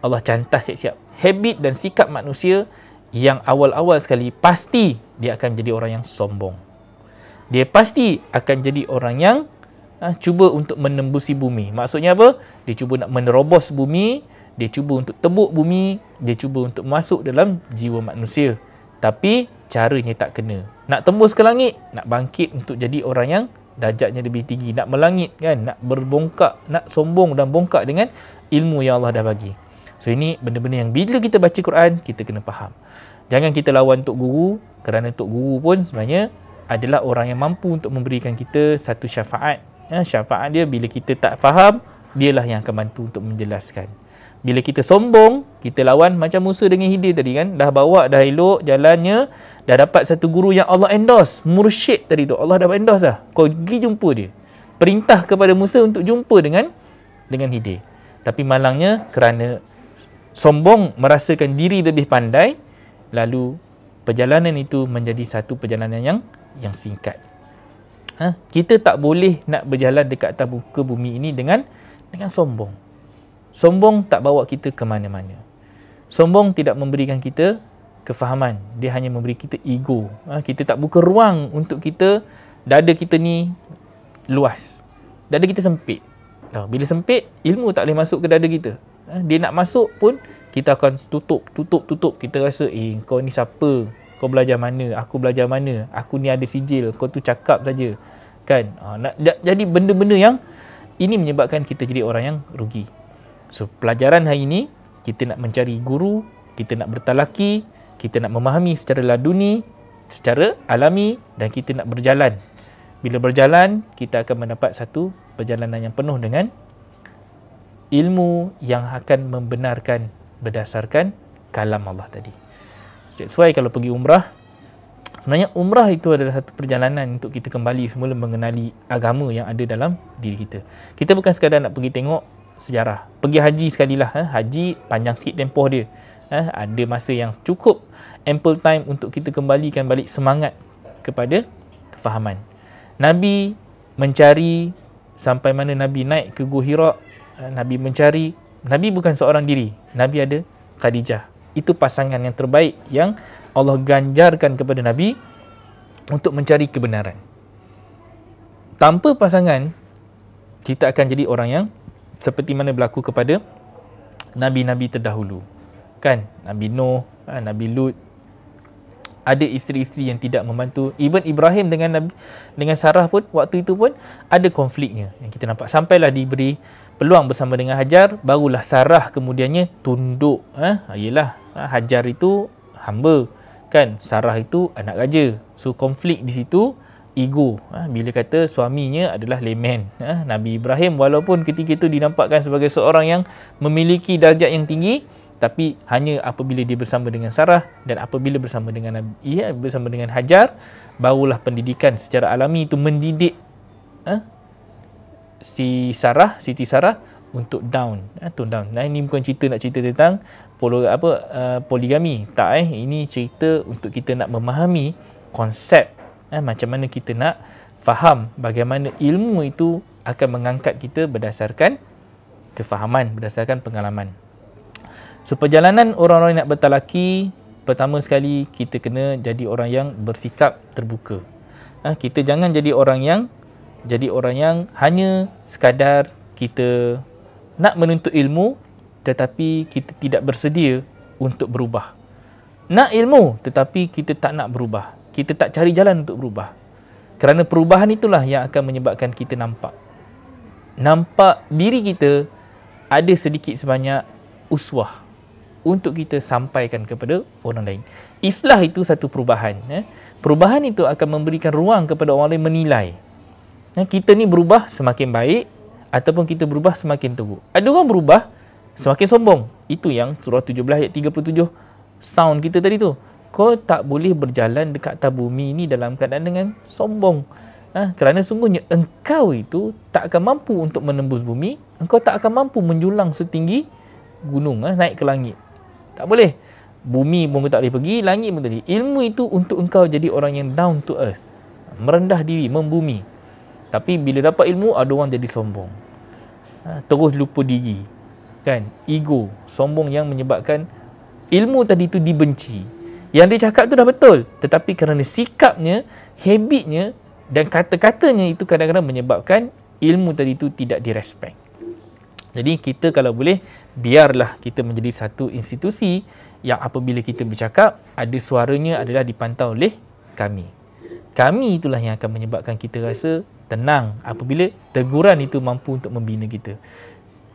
Speaker 1: Allah cantas siap-siap. Habit dan sikap manusia yang awal-awal sekali, pasti dia akan jadi orang yang sombong. Dia pasti akan jadi orang yang cuba untuk menembusi bumi. Maksudnya apa? Dia cuba nak menerobos bumi, dia cuba untuk tebuk bumi, dia cuba untuk masuk dalam jiwa manusia. Tapi caranya tak kena. Nak tembus ke langit, nak bangkit untuk jadi orang yang darjatnya lebih tinggi, nak melangit kan, nak berbongkak, nak sombong dan bongkak dengan ilmu yang Allah dah bagi. So ini benda-benda yang bila kita baca Quran, kita kena faham. Jangan kita lawan Tok Guru, kerana Tok Guru pun sebenarnya adalah orang yang mampu untuk memberikan kita satu syafaat. Syafaat dia bila kita tak faham, dialah yang akan bantu untuk menjelaskan. Bila kita sombong, kita lawan macam Musa dengan Khidir tadi kan, dah bawa dah elok jalannya, dah dapat satu guru yang Allah endorse, mursyid tadi tu, Allah dah endorse dah. Kau pergi jumpa dia. Perintah kepada Musa untuk jumpa dengan Khidir. Tapi malangnya kerana sombong, merasakan diri lebih pandai, lalu perjalanan itu menjadi satu perjalanan yang singkat. Kita tak boleh nak berjalan dekat atas muka bumi ini dengan sombong. Sombong tak bawa kita ke mana-mana. Sombong tidak memberikan kita kefahaman. Dia hanya memberi kita ego. Kita tak buka ruang untuk kita, dada kita ni luas. Dada kita sempit. Bila sempit, ilmu tak boleh masuk ke dada kita. Dia nak masuk pun, kita akan tutup. Kita rasa, kau ni siapa? Kau belajar mana? Aku belajar mana? Aku ni ada sijil. Kau tu cakap saja. Kan? Jadi benda-benda yang ini menyebabkan kita jadi orang yang rugi. So, pelajaran hari ini, kita nak mencari guru, kita nak bertalaki, kita nak memahami secara laduni, secara alami, dan kita nak berjalan. Bila berjalan, kita akan mendapat satu perjalanan yang penuh dengan ilmu yang akan membenarkan berdasarkan kalam Allah tadi. That's why kalau pergi umrah, sebenarnya umrah itu adalah satu perjalanan untuk kita kembali semula mengenali agama yang ada dalam diri kita. Kita bukan sekadar nak pergi tengok sejarah. Pergi haji sekalilah. Haji panjang sikit tempoh dia. Ada masa yang cukup, ample time untuk kita kembalikan balik semangat kepada kefahaman. Nabi mencari sampai mana Nabi naik ke Gua Hira. Nabi mencari, Nabi bukan seorang diri, Nabi ada Khadijah. Itu pasangan yang terbaik yang Allah ganjarkan kepada Nabi untuk mencari kebenaran. Tanpa pasangan, kita akan jadi orang yang seperti mana berlaku kepada Nabi-Nabi terdahulu. Kan? Nabi Nuh, Nabi Lut, ada isteri-isteri yang tidak membantu. Even Ibrahim dengan Sarah pun, waktu itu pun ada konfliknya yang kita nampak. Sampailah diberi peluang bersama dengan Hajar, barulah Sarah kemudiannya tunduk. Yelah, Hajar itu hamba, kan? Sarah itu anak raja. So konflik di situ, ego. Bila kata suaminya adalah layman. Nabi Ibrahim walaupun ketika itu dinampakkan sebagai seorang yang memiliki darjat yang tinggi, tapi hanya apabila dia bersama dengan Sarah dan apabila bersama dengan bersama dengan Hajar, barulah pendidikan secara alami itu mendidik Siti Sarah untuk tone down. Nah, ini bukan cerita nak cerita tentang poligami. Tak, ini cerita untuk kita nak memahami konsep macam mana kita nak faham bagaimana ilmu itu akan mengangkat kita berdasarkan kefahaman, berdasarkan pengalaman. So, perjalanan orang-orang yang nak bertalaki, pertama sekali kita kena jadi orang yang bersikap terbuka. Kita jangan jadi orang yang hanya sekadar kita nak menuntut ilmu tetapi kita tidak bersedia untuk berubah. Nak ilmu tetapi kita tak nak berubah. Kita tak cari jalan untuk berubah. Kerana perubahan itulah yang akan menyebabkan kita nampak diri kita ada sedikit sebanyak uswah untuk kita sampaikan kepada orang lain. Islah itu satu perubahan. Perubahan itu akan memberikan ruang kepada orang lain menilai. Kita ni berubah semakin baik ataupun kita berubah semakin teruk. Ada orang berubah semakin sombong. Itu yang surah 17 ayat 37 sound kita tadi tu. Kau tak boleh berjalan dekat atas bumi ni dalam keadaan dengan sombong. Kerana sungguhnya engkau itu tak akan mampu untuk menembus bumi. Engkau tak akan mampu menjulang setinggi gunung, naik ke langit. Tak boleh. Bumi pun tak boleh pergi, langit pun tak boleh. Ilmu itu untuk engkau jadi orang yang down to earth. Merendah diri, membumi. Tapi bila dapat ilmu, ada orang jadi sombong. Terus lupa diri. Kan? Ego. Sombong yang menyebabkan ilmu tadi itu dibenci. Yang dia cakap tu dah betul. Tetapi kerana sikapnya, habitnya dan kata-katanya itu kadang-kadang menyebabkan ilmu tadi itu tidak direspek. Jadi kita kalau boleh, biarlah kita menjadi satu institusi yang apabila kita bercakap, ada suaranya adalah dipantau oleh kami. Kami itulah yang akan menyebabkan kita rasa tenang apabila teguran itu mampu untuk membina kita.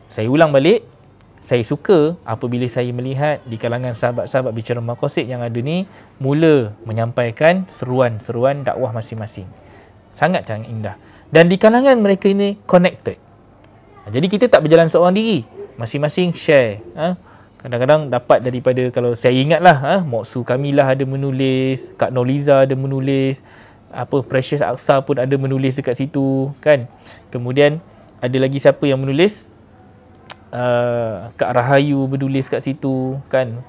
Speaker 1: Saya ulang balik, saya suka apabila saya melihat di kalangan sahabat-sahabat bicara maqasid yang ada ni mula menyampaikan seruan-seruan dakwah masing-masing. Sangat-sangat indah. Dan di kalangan mereka ini connected. Jadi kita tak berjalan seorang diri. Masing-masing share. Kadang-kadang dapat daripada, kalau saya ingatlah, Moksu Kamilah ada menulis, Kak Noliza ada menulis, Precious Aqsa pun ada menulis dekat situ, kan. Kemudian ada lagi siapa yang menulis? Kak Rahayu menulis kat situ, kan.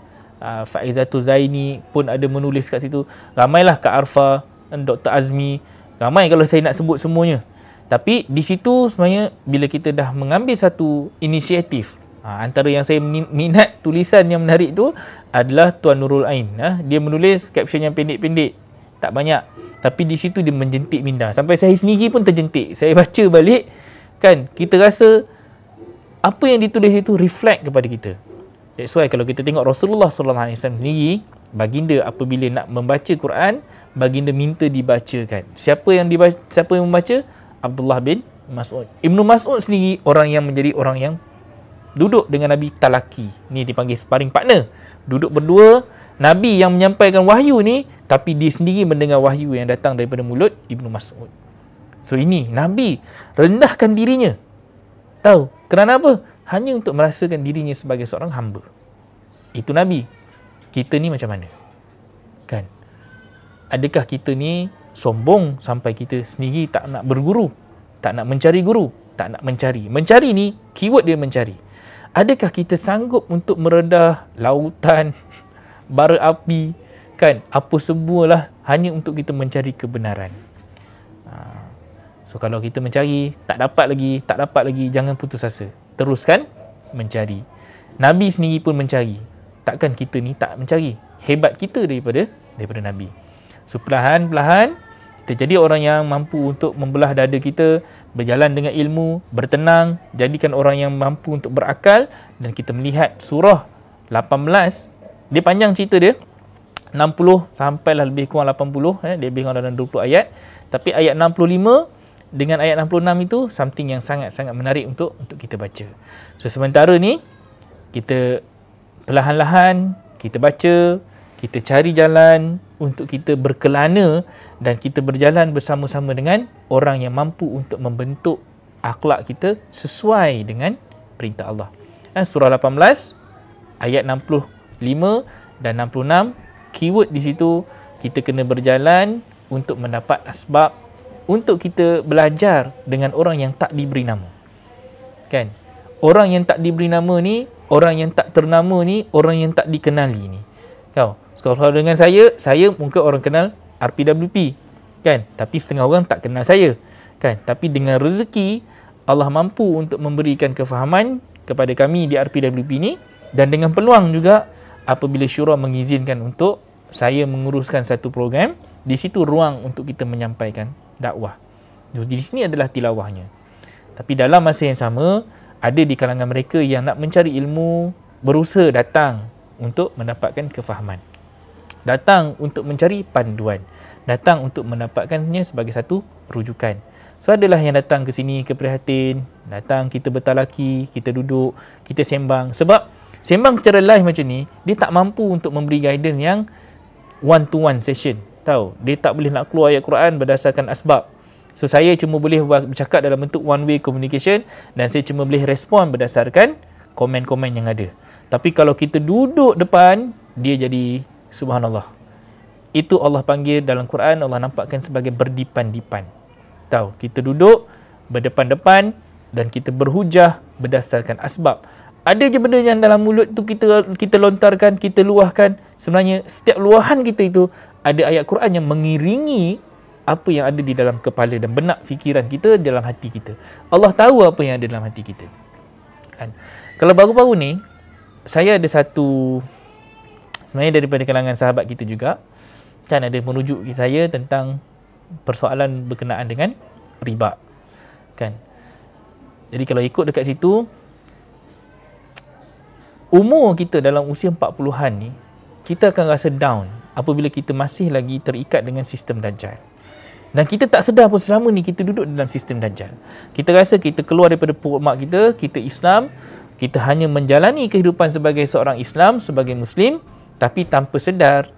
Speaker 1: Faizatul Zaini pun ada menulis kat situ. Ramailah Kak Arfa, Dr. Azmi. Ramai kalau saya nak sebut semuanya. Tapi di situ sebenarnya bila kita dah mengambil satu inisiatif, antara yang saya minat tulisan yang menarik tu adalah Tuan Nurul Ain. Dia menulis caption yang pendek-pendek, tak banyak. Tapi di situ dia menjentik minda. Sampai saya sendiri pun terjentik. Saya baca balik, kan, kita rasa apa yang ditulis itu reflect kepada kita. That's why kalau kita tengok Rasulullah SAW sendiri, baginda apabila nak membaca Quran, baginda minta dibacakan. Siapa yang membaca? Abdullah bin Mas'ud. Ibnu Mas'ud sendiri orang yang menjadi orang yang duduk dengan Nabi talaki. Ni dipanggil sparring partner. Duduk berdua, Nabi yang menyampaikan wahyu ni, tapi dia sendiri mendengar wahyu yang datang daripada mulut Ibnu Mas'ud. So ini Nabi rendahkan dirinya. Tahu kerana apa? Hanya untuk merasakan dirinya sebagai seorang hamba. Itu Nabi. Kita ni macam mana? Kan? Adakah kita ni sombong sampai kita sendiri tak nak berguru, tak nak mencari guru, tak nak mencari. Mencari ni, keyword dia mencari. Adakah kita sanggup untuk meredah lautan, bara api, kan? Apa semualah hanya untuk kita mencari kebenaran. So kalau kita mencari, tak dapat lagi, jangan putus asa. Teruskan mencari. Nabi sendiri pun mencari. Takkan kita ni tak mencari? Hebat kita daripada Nabi. So perlahan-lahan kita jadi orang yang mampu untuk membelah dada kita, berjalan dengan ilmu, bertenang, jadikan orang yang mampu untuk berakal. Dan kita melihat surah 18, dia panjang cerita dia, 60 sampailah lebih kurang 80, dia lebih kurang dalam 20 ayat. Tapi ayat 65 dengan ayat 66 itu something yang sangat-sangat menarik untuk kita baca. So sementara ni kita perlahan-lahan kita baca, kita cari jalan untuk kita berkelana dan kita berjalan bersama-sama dengan orang yang mampu untuk membentuk akhlak kita sesuai dengan perintah Allah. Surah 18 ayat 65 dan 66, keyword di situ kita kena berjalan untuk mendapat asbab, untuk kita belajar dengan orang yang tak diberi nama. Kan? Orang yang tak diberi nama ni, orang yang tak ternama ni, orang yang tak dikenali ni. Kau, kalau dengan saya mungkin orang kenal RPWP, kan? Tapi setengah orang tak kenal saya, kan? Tapi dengan rezeki Allah mampu untuk memberikan kefahaman kepada kami di RPWP ni, dan dengan peluang juga apabila syura mengizinkan untuk saya menguruskan satu program, di situ ruang untuk kita menyampaikan dakwah. Jadi di sini adalah tilawahnya. Tapi dalam masa yang sama, ada di kalangan mereka yang nak mencari ilmu, berusaha datang untuk mendapatkan kefahaman, datang untuk mencari panduan, datang untuk mendapatkannya sebagai satu rujukan. So adalah yang datang ke sini keprihatin, datang kita bertalaki, kita duduk, kita sembang. Sebab sembang secara live macam ni, dia tak mampu untuk memberi guidance yang one to one session. Tahu, dia tak boleh nak keluar ayat Quran berdasarkan asbab. So saya cuma boleh bercakap dalam bentuk one way communication, dan saya cuma boleh respon berdasarkan komen-komen yang ada. Tapi kalau kita duduk depan, dia jadi subhanallah. Itu Allah panggil dalam Quran, Allah nampakkan sebagai berdipan-dipan. Tahu, kita duduk berdepan-depan dan kita berhujah berdasarkan asbab. Ada je benda yang dalam mulut tu kita lontarkan, kita luahkan. Sebenarnya setiap luahan kita itu ada ayat Quran yang mengiringi apa yang ada di dalam kepala dan benak fikiran kita, dalam hati kita. Allah tahu apa yang ada dalam hati kita. Kan? Kalau baru-baru ni, saya ada satu, sebenarnya daripada kalangan sahabat kita juga, kan, ada merujuk saya tentang persoalan berkenaan dengan riba. Kan? Jadi kalau ikut dekat situ, umur kita dalam usia 40-an ni, kita akan rasa down apabila kita masih lagi terikat dengan sistem Dajjal. Dan kita tak sedar pun selama ni kita duduk dalam sistem Dajjal. Kita rasa kita keluar daripada perut mak kita, kita Islam, kita hanya menjalani kehidupan sebagai seorang Islam, sebagai Muslim, tapi tanpa sedar,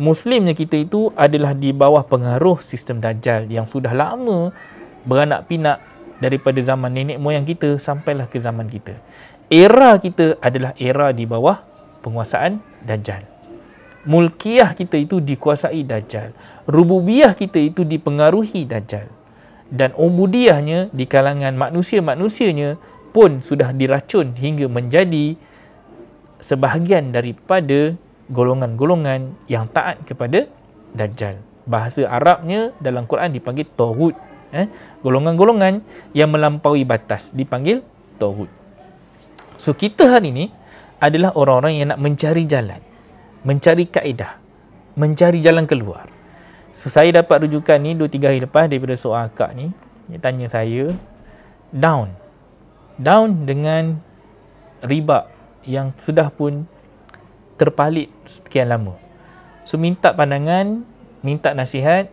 Speaker 1: Muslimnya kita itu adalah di bawah pengaruh sistem Dajjal yang sudah lama beranak pinak daripada zaman nenek moyang kita sampailah ke zaman kita. Era kita adalah era di bawah penguasaan Dajjal. Mulkiyah kita itu dikuasai Dajjal. Rububiyah kita itu dipengaruhi Dajjal. Dan ubudiyahnya di kalangan manusia-manusianya pun sudah diracun hingga menjadi sebahagian daripada golongan-golongan yang taat kepada Dajjal. Bahasa Arabnya dalam Quran dipanggil Taghut. Golongan-golongan yang melampaui batas dipanggil Taghut. So kita hari ini adalah orang-orang yang nak mencari jalan, mencari kaedah, mencari jalan keluar. So saya dapat rujukan ni 2-3 hari lepas daripada seorang akak ni. Dia tanya saya, down dengan riba yang sudah pun terpalit sekian lama. So minta pandangan, minta nasihat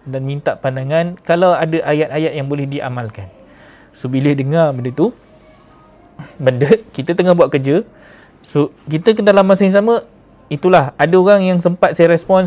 Speaker 1: dan minta pandangan kalau ada ayat-ayat yang boleh diamalkan. So bila dengar benda tu, kita tengah buat kerja, so kita dalam masa yang sama, itulah ada orang yang sempat saya respon,